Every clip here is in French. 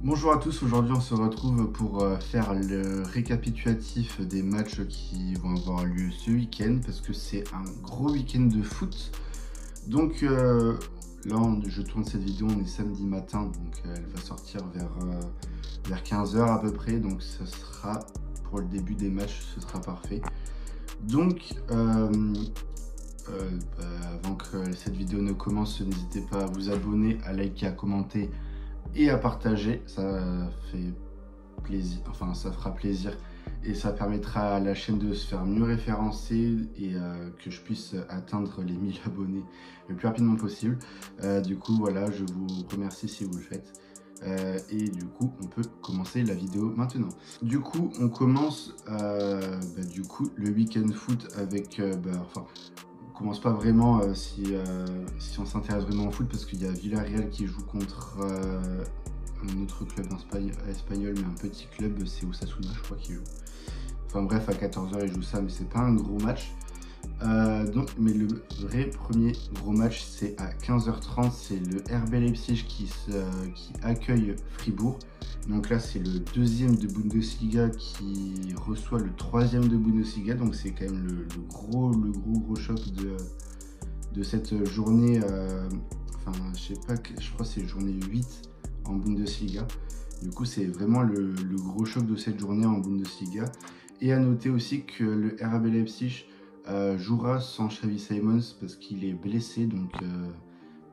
Bonjour à tous, aujourd'hui on se retrouve pour faire le récapitulatif des matchs qui vont avoir lieu ce week-end parce que c'est un gros week-end de foot. Donc je tourne cette vidéo, on est samedi matin, donc elle va sortir vers 15 h à peu près, donc ce sera pour le début des matchs, ce sera parfait. Donc avant que cette vidéo ne commence, n'hésitez pas à vous abonner, à liker, à commenter et à partager, ça fait plaisir, enfin ça fera plaisir et ça permettra à la chaîne de se faire mieux référencer et que je puisse atteindre les 1000 abonnés le plus rapidement possible. Du coup voilà, je vous remercie si vous le faites. Et du coup on peut commencer la vidéo maintenant. Du coup on commence le week-end foot avec on commence pas vraiment si on s'intéresse vraiment au foot, parce qu'il y a Villarreal qui joue contre un autre club espagnol, mais un petit club, c'est Osasuna je crois qu'il joue. Enfin bref, à 14 h il joue ça, mais c'est pas un gros match. Mais le vrai premier gros match c'est à 15 h 30, c'est le RB Leipzig qui accueille Fribourg. Donc là c'est le deuxième de Bundesliga qui reçoit le troisième de Bundesliga, donc c'est quand même le gros choc de cette journée. Je crois que c'est journée 8 en Bundesliga. Du coup c'est vraiment le gros choc de cette journée en Bundesliga. Et à noter aussi que le RB Leipzig jouera sans Xavi Simons parce qu'il est blessé, donc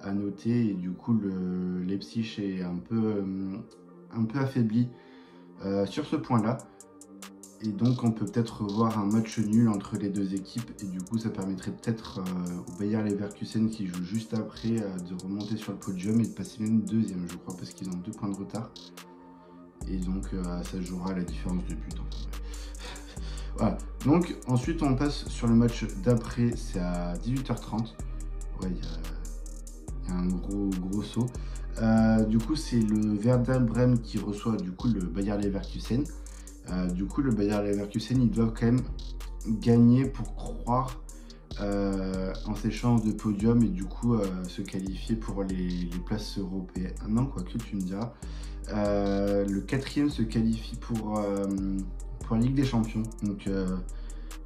à noter. Et du coup le Leipzig est un peu affaibli sur ce point là, et donc on peut peut-être voir un match nul entre les deux équipes, et du coup ça permettrait peut-être au Bayer Leverkusen qui joue juste après de remonter sur le podium et de passer même deuxième je crois, parce qu'ils ont 2 points de retard, et donc ça jouera la différence de but. Voilà, donc ensuite on passe sur le match d'après, c'est à 18 h 30. Ouais, il y a un gros saut. Du coup c'est le Werder Bremen qui reçoit du coup le Bayer Leverkusen. Du coup le Bayer Leverkusen, ils doivent quand même gagner pour croire en ces chances de podium et du coup se qualifier pour les places européennes. Non, quoique tu me diras. Le 4e se qualifie pour la Ligue des Champions. Donc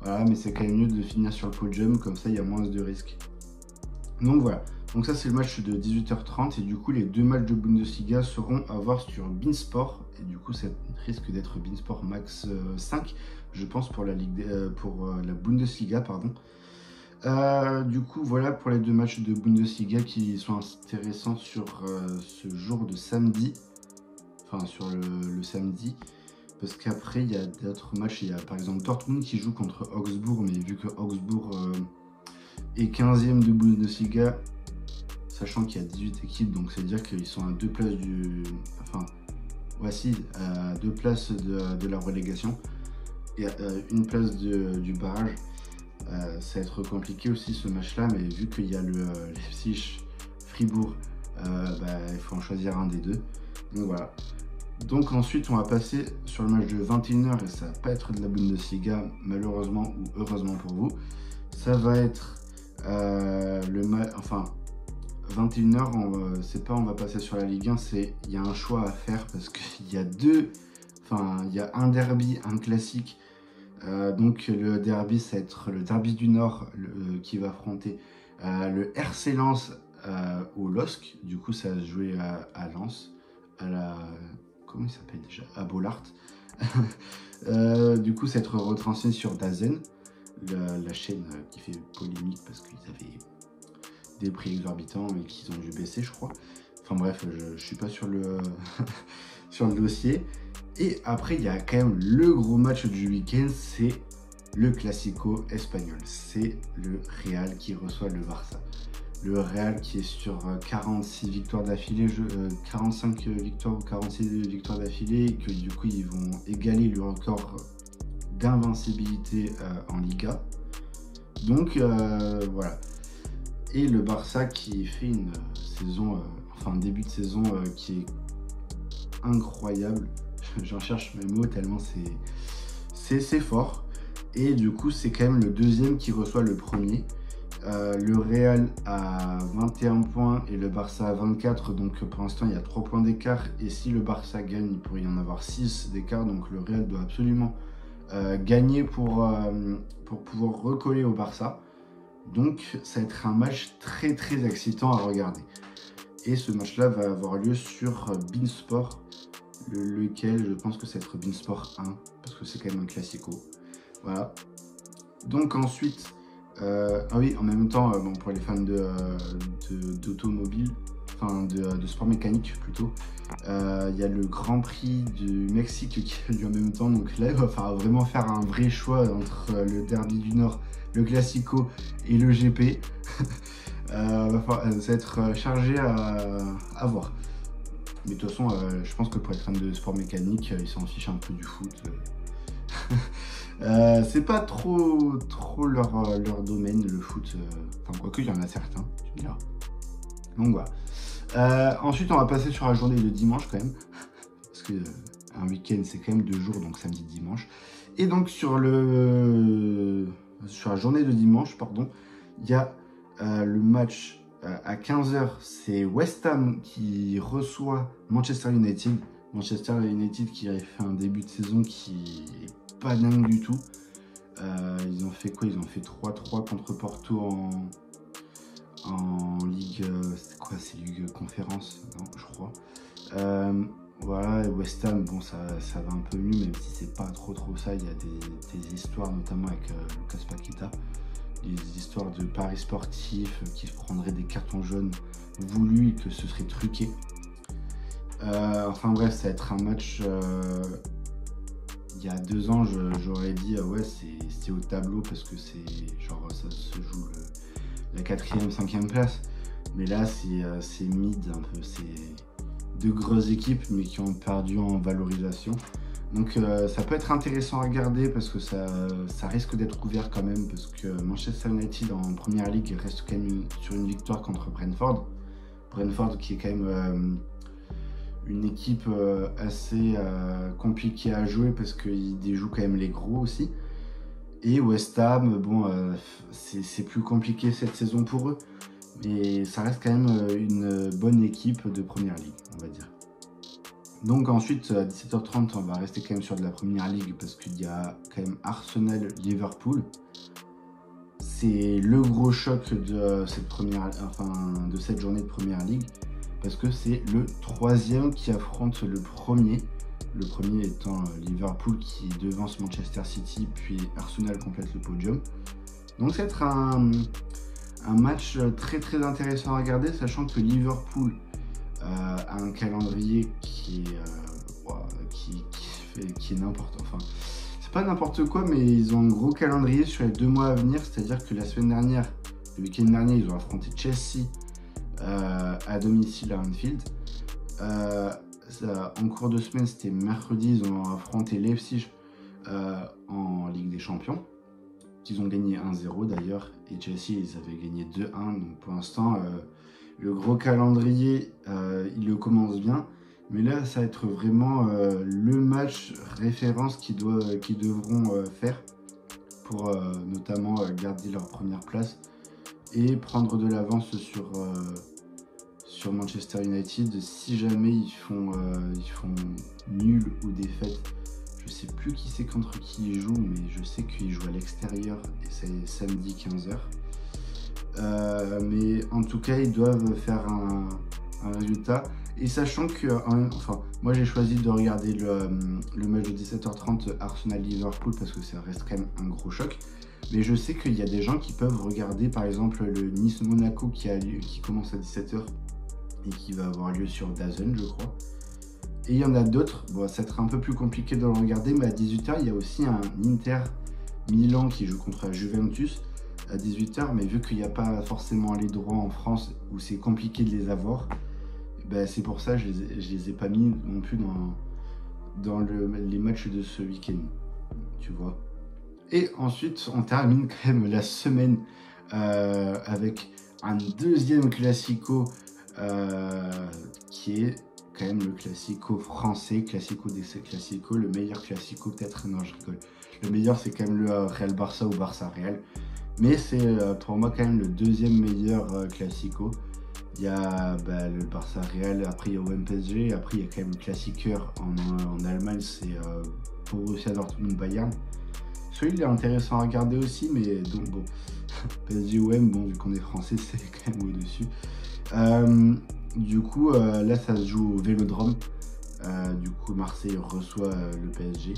voilà, mais c'est quand même mieux de finir sur le podium, comme ça il y a moins de risques. Donc voilà, donc ça c'est le match de 18 h 30, et du coup les 2 matchs de Bundesliga seront à voir sur beIN Sport, et du coup ça risque d'être beIN Sport Max 5 je pense pour la Bundesliga, pardon. Du coup voilà pour les 2 matchs de Bundesliga qui sont intéressants sur ce jour de samedi, enfin sur le samedi, parce qu'après il y a d'autres matchs. Il y a par exemple Dortmund qui joue contre Augsbourg, mais vu que Augsbourg est 15e de Bundesliga, sachant qu'il y a 18 équipes, donc c'est à dire qu'ils sont à 2 places à 2 places de la relégation et à 1 place du barrage. Ça va être compliqué aussi ce match là, mais vu qu'il y a le Leipzig Fribourg, il faut en choisir un des deux. Donc voilà. Donc ensuite on va passer sur le match de 21 h, et ça va pas être de la Bundesliga malheureusement ou heureusement pour vous. Ça va être 21 h, c'est pas on va passer sur la Ligue 1, il y a un choix à faire parce qu'il y a il y a un derby, un classique. Donc le derby, ça va être le derby du Nord qui va affronter le RC Lens au LOSC. Du coup ça va se jouer à Lens, comment il s'appelle déjà, à Bollaert. Du coup ça va être retransmis sur DAZN, la chaîne qui fait polémique parce qu'ils avaient des prix exorbitants et qu'ils ont dû baisser je crois. Enfin bref, je suis pas sur le sur le dossier. Et après il y a quand même le gros match du week-end, c'est le Classico espagnol. C'est le Real qui reçoit le Barça. Le Real qui est sur 46 victoires d'affilée, 45 victoires ou 46 victoires d'affilée, et que du coup ils vont égaler le record d'invincibilité en Liga. Donc voilà. Et le Barça qui fait une saison, un début de saison qui est incroyable. J'en cherche mes mots tellement c'est fort. Et du coup c'est quand même le 2e qui reçoit le 1er. le Real à 21 points et le Barça à 24. Donc pour l'instant, il y a 3 points d'écart. Et si le Barça gagne, il pourrait y en avoir 6 d'écart. Donc le Real doit absolument gagner pour pouvoir recoller au Barça. Donc ça va être un match très très excitant à regarder. Et ce match-là va avoir lieu sur beIN Sport, lequel je pense que ça va être beIN Sport 1, parce que c'est quand même un classico. Voilà. Donc ensuite, ah oui, en même temps, bon, pour les fans d'automobile, enfin de sport mécanique plutôt, il y a le Grand Prix du Mexique qui a lieu en même temps. Donc là, il va falloir vraiment faire un vrai choix entre le Derby du Nord, le Classico et le GP. Ça va être chargé à voir. Mais de toute façon, je pense que pour être fan de sport mécanique, ils s'en fichent un peu du foot. C'est pas trop leur domaine, le foot. Enfin, quoique, il y en a certains, tu me diras. Donc voilà. Ensuite, on va passer sur la journée de dimanche quand même. Parce que un week-end, c'est quand même 2 jours, donc samedi, dimanche. Et donc, sur la journée de dimanche, pardon, il y a le match à 15h. C'est West Ham qui reçoit Manchester United. Manchester United qui a fait un début de saison qui est pas dingue du tout. Ils ont fait quoi? Ils ont fait 3-3 contre Porto en Ligue... c'est quoi? C'est Ligue Conférence? Non, je crois. Voilà, West Ham, bon, ça va un peu mieux, même si c'est pas trop ça. Il y a des histoires, notamment avec Lucas Paqueta. Des histoires de paris sportifs qui prendraient des cartons jaunes voulus et que ce serait truqué. Enfin bref, ça va être un match... il y a 2 ans, j'aurais dit ouais, c'est au tableau parce que c'est genre ça se joue la 4e, 5e place. Mais là, c'est mid un peu. C'est 2 grosses équipes mais qui ont perdu en valorisation. Donc ça peut être intéressant à regarder parce que ça risque d'être ouvert quand même, parce que Manchester United en première ligue reste quand même sur une victoire contre Brentford. Brentford qui est quand même une équipe assez compliquée à jouer parce qu'ils déjouent quand même les gros aussi. Et West Ham, bon, c'est plus compliqué cette saison pour eux, mais ça reste quand même une bonne équipe de première ligue, on va dire. Donc ensuite, à 17h30, on va rester quand même sur de la première ligue parce qu'il y a quand même Arsenal-Liverpool. C'est le gros choc de cette journée de première ligue, parce que c'est le 3e qui affronte le premier. Le premier étant Liverpool qui devance Manchester City, puis Arsenal complète le podium. Donc ça va être un match très très intéressant à regarder, sachant que Liverpool a un calendrier qui est n'importe... Enfin, c'est pas n'importe quoi, mais ils ont un gros calendrier sur les 2 mois à venir. C'est-à-dire que la semaine dernière, le week-end dernier, ils ont affronté Chelsea à domicile à Anfield. En cours de semaine, c'était mercredi, ils ont affronté Leipzig en Ligue des Champions. Ils ont gagné 1-0 d'ailleurs, et Chelsea, ils avaient gagné 2-1. Donc pour l'instant, le gros calendrier, il le commence bien. Mais là, ça va être vraiment le match référence qu'ils devront faire pour notamment garder leur première place et prendre de l'avance sur Manchester United si jamais ils font nul ou défaite. Je sais plus qui c'est contre qui ils jouent, mais je sais qu'ils jouent à l'extérieur et c'est samedi 15h. Mais en tout cas, ils doivent faire un résultat. Et sachant que, moi j'ai choisi de regarder le match de 17h30 Arsenal-Liverpool parce que ça reste quand même un gros choc. Mais je sais qu'il y a des gens qui peuvent regarder par exemple le Nice-Monaco qui commence à 17h et qui va avoir lieu sur DAZN, je crois. Et il y en a d'autres, bon, ça va être un peu plus compliqué de le regarder, mais à 18h, il y a aussi un Inter Milan qui joue contre la Juventus à 18h, mais vu qu'il n'y a pas forcément les droits en France où c'est compliqué de les avoir, ben c'est pour ça que je les ai pas mis non plus dans les matchs de ce week-end, tu vois. Et ensuite, on termine quand même la semaine avec un deuxième classico qui est quand même le classico français, classico des classicos, le meilleur classico peut-être, non je rigole. Le meilleur c'est quand même le Real Barça ou Barça Real. Mais c'est pour moi quand même le deuxième meilleur classico. Il y a le Barça Real, après il y a OM PSG, après il y a quand même le classiqueur en Allemagne, c'est Borussia Dortmund Bayern. Celui-là est intéressant à regarder aussi, mais donc bon, PSG OM, bon, vu qu'on est français, c'est quand même au-dessus. Du coup, là, ça se joue au Vélodrome. Du coup, Marseille reçoit le PSG.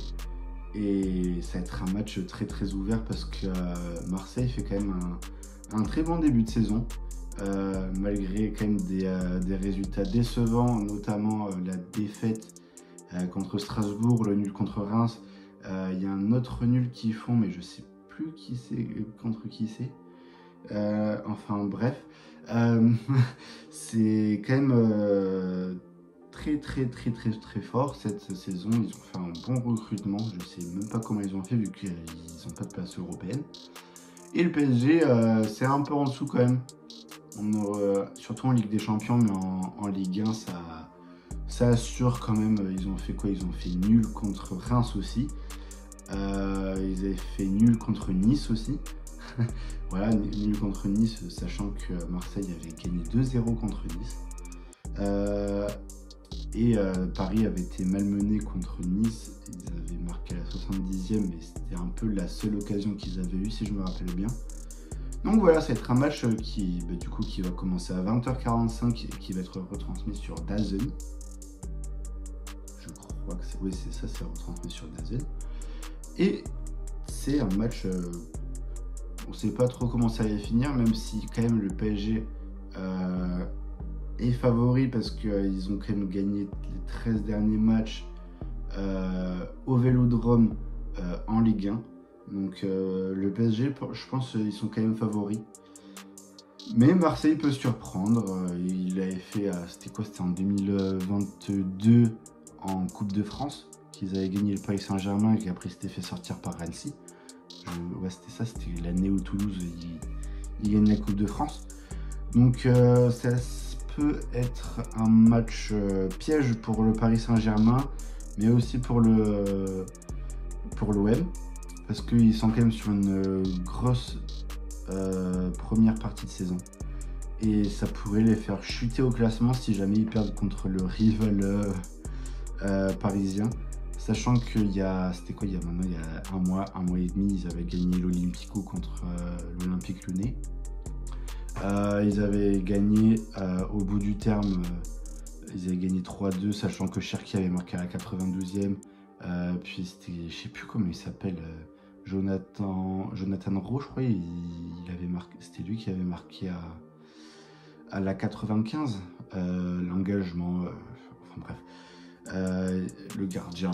Et ça va être un match très très ouvert parce que Marseille fait quand même un très bon début de saison. Malgré quand même des résultats décevants, notamment la défaite contre Strasbourg, le nul contre Reims. Il y a un autre nul qu'ils font, mais je sais plus qui c'est, contre qui c'est. Enfin bref, c'est quand même très fort cette saison. Ils ont fait un bon recrutement, je sais même pas comment ils ont fait vu qu'ils n'ont pas de place européenne. Et le PSG, c'est un peu en dessous quand même. Surtout en Ligue des Champions, mais en Ligue 1, ça assure quand même. Ils ont fait quoi? Ils ont fait nul contre Reims aussi. Ils avaient fait nul contre Nice aussi. Voilà, nul contre Nice, sachant que Marseille avait gagné 2-0 contre Nice. Paris avait été malmené contre Nice. Ils avaient marqué à la 70e, mais c'était un peu la seule occasion qu'ils avaient eue, si je me rappelle bien. Donc voilà, ça va être un match qui va commencer à 20h45 et qui va être retransmis sur DAZN. Je crois que c'est... Oui, c'est ça, c'est retransmis sur DAZN. Et c'est un match... on ne sait pas trop comment ça va finir, même si quand même le PSG est favori parce qu'ils ont quand même gagné les 13 derniers matchs au Vélodrome en Ligue 1. Donc le PSG, je pense ils sont quand même favoris. Mais Marseille peut surprendre. Il avait fait, c'était quoi? C'était en 2022 en Coupe de France qu'ils avaient gagné le Paris Saint-Germain et qu'après s'était fait sortir par Annecy. Ouais, c'était ça, c'était l'année où Toulouse il gagne la Coupe de France. Donc ça peut être un match piège pour le Paris Saint-Germain, mais aussi pour l'OM. Parce qu'ils sont quand même sur une grosse première partie de saison. Et ça pourrait les faire chuter au classement si jamais ils perdent contre le rival parisien. Sachant qu'il y a, c'était quoi, il y a un mois et demi, ils avaient gagné l'Olympico contre l'Olympique Lyonnais. Ils avaient gagné au bout du terme, ils avaient gagné 3-2, sachant que Cherki avait marqué à la 92e. Puis c'était, je sais plus comment il s'appelle, Jonathan Roux, je crois, il avait marqué, c'était lui qui avait marqué à la 95, l'engagement, enfin bref, le gardien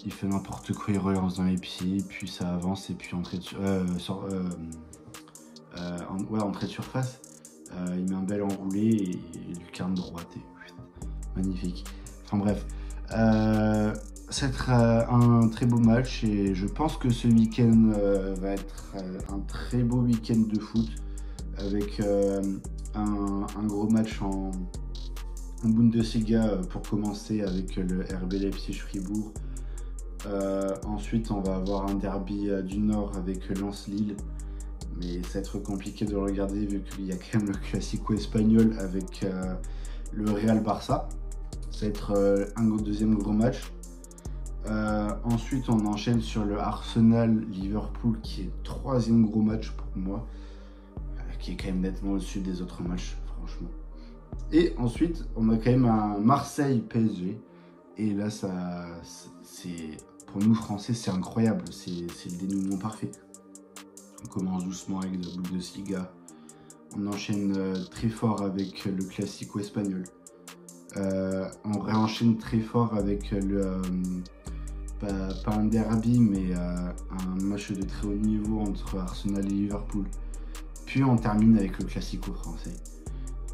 il fait n'importe quoi, il relance dans les pieds, puis ça avance et puis entrée de surface, il met un bel enroulé et lucarne droite, et magnifique. Enfin bref. Ça va être un très beau match et je pense que ce week-end va être un très beau week-end de foot avec un gros match en Bundesliga pour commencer avec le RB Leipzig-Fribourg. Ensuite, on va avoir un derby du Nord avec Lens-Lille, mais ça va être compliqué de le regarder vu qu'il y a quand même le Classico espagnol avec le Real Barça. Ça va être un deuxième gros match. Ensuite, on enchaîne sur le Arsenal-Liverpool qui est le troisième gros match pour moi, qui est quand même nettement au-dessus des autres matchs, franchement. Et ensuite, on a quand même un Marseille-PSG. Et là, c'est pour nous Français, c'est incroyable. C'est le dénouement parfait. On commence doucement avec la Bundesliga. On enchaîne très fort avec le Classico espagnol. On réenchaîne très fort avec pas un derby, mais un match de très haut niveau entre Arsenal et Liverpool. Puis on termine avec le Classico français.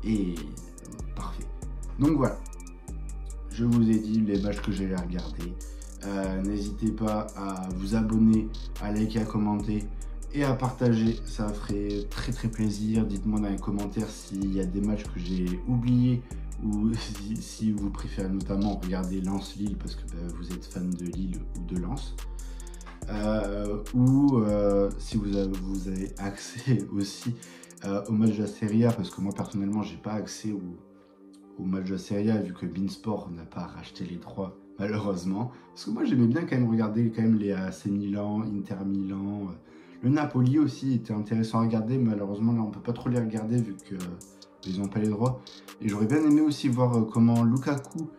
Et parfait. Donc voilà. Je vous ai dit les matchs que j'allais regarder. N'hésitez pas à vous abonner, à liker, à commenter et à partager. Ça ferait très très plaisir. Dites-moi dans les commentaires s'il y a des matchs que j'ai oubliés ou si vous préférez notamment regarder Lens-Lille parce que vous êtes fan de Lille ou de Lens. ou si vous avez accès aussi au match de la Serie A, parce que moi personnellement j'ai pas accès au match de la Serie A vu que Beansport n'a pas racheté les droits malheureusement. Parce que moi j'aimais bien quand même regarder quand même les AC Milan, Inter Milan, le Napoli aussi était intéressant à regarder. Malheureusement là on peut pas trop les regarder vu que ils n'ont pas les droits. Et j'aurais bien aimé aussi voir comment Lukaku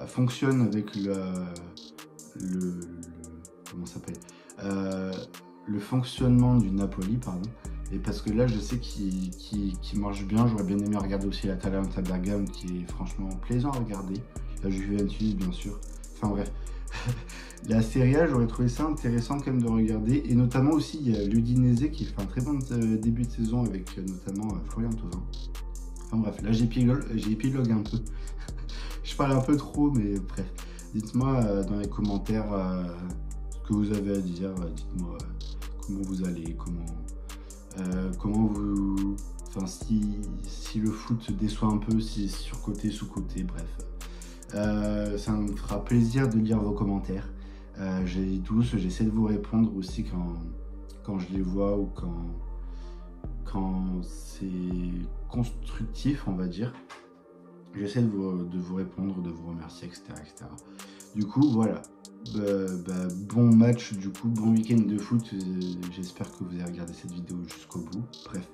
fonctionne avec comment ça s'appelle le fonctionnement du Napoli, pardon. Et parce que là, je sais qu'il marche bien. J'aurais bien aimé regarder aussi l'Atalanta Bergame, qui est franchement plaisant à regarder. La Juventus, bien sûr. Enfin bref. La Serie A, j'aurais trouvé ça intéressant quand même de regarder. Et notamment aussi, il y a l'Udinese qui fait un très bon début de saison avec notamment Florian Thauvin. Enfin bref, là j'épilogue un peu. Je parle un peu trop, mais bref. Dites-moi dans les commentaires ce que vous avez à dire. Dites-moi comment vous allez, comment vous... Enfin, si le foot déçoit un peu, si surcoté, sous-coté, bref. Ça me fera plaisir de lire vos commentaires. J'essaie de vous répondre aussi quand je les vois ou quand c'est constructif, on va dire. J'essaie de vous répondre, de vous remercier, etc. etc. Du coup, voilà. Bon match, du coup, bon week-end de foot. J'espère que vous avez regardé cette vidéo jusqu'au bout. Bref.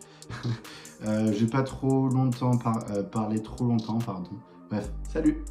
J'ai pas trop longtemps parlé trop longtemps, pardon. Bref, salut!